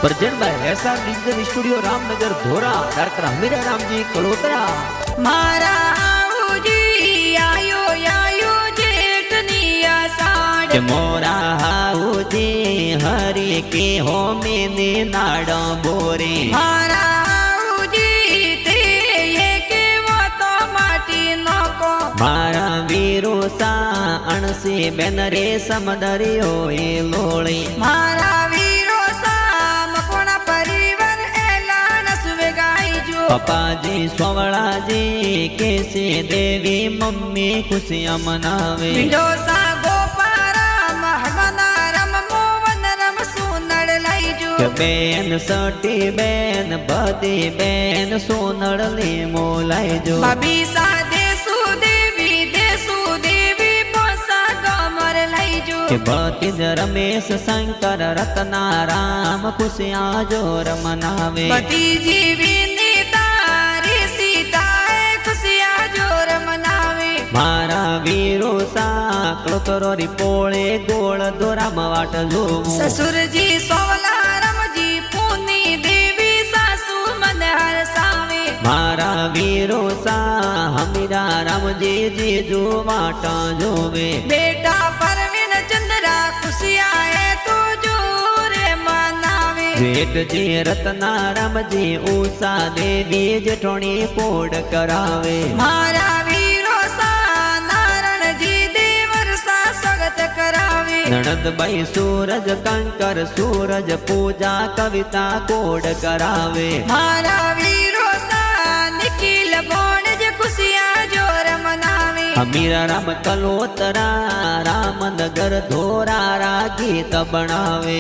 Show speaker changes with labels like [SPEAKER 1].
[SPEAKER 1] प्रजन भाई ऐसा डिजिटल स्टूडियो रामनगर धोरा डॉक्टर हमीरा राम जी कलोतरा
[SPEAKER 2] मारा जी आयो आयो जेठनी आषाढ़
[SPEAKER 1] मोरा हाउ जी हरि के हो मैंने नाड़ बोरे
[SPEAKER 2] मारा जी ते ये के वो तो माटी नको
[SPEAKER 1] मारा वीरो सा अणसी बेन रे समदरियो ए लोड़ी
[SPEAKER 2] मारा वीरो सा मकोना परिवार एला नसवे गाई जो
[SPEAKER 1] पप्पा जी सोवड़ा जी कैसे देवी मम्मी खुशियां मनावे
[SPEAKER 2] वीरो सा गोपारा महमना रम मोवन रम सुनड़ लाई जो
[SPEAKER 1] के बेन सटी बेन बदी बेन सोनड़ ले मोलाई जो
[SPEAKER 2] बबी सा देसु देवी पोसा गमर लाई जो
[SPEAKER 1] के भतीज रमेश शंकर रत्ना राम खुशियां जोर मनावे
[SPEAKER 2] भतीजी विनीता रे सीता खुशियां जोर मनावे
[SPEAKER 1] मारा वीरो सा क्लोतरो रिपोळे गोळ दोराम वाट जो
[SPEAKER 2] ससुर जी सोवला रम जी पूनी देवी सासू मन हरसावे
[SPEAKER 1] मारा वीरो सा हमीरा राम जी जी जो वाटा जोवे
[SPEAKER 2] बेटा परवीन चंद्रा खुशियां है तू जोरे मनावे
[SPEAKER 1] जेठ जी रत्ना राम जी उषा देवी जेठोणी कोड करावे
[SPEAKER 2] मारा वीरो सा नारायण जी देवर सा स्वागत करावे
[SPEAKER 1] ननद बाई सूरज कंकर सूरज पूजा कविता कोड करावे
[SPEAKER 2] मारा वीरो सा निखिल बोण जे खुशियां जोर मनावे
[SPEAKER 1] हमीरा राम कलोतरा रामनगर धोरा रा गीत बनावे।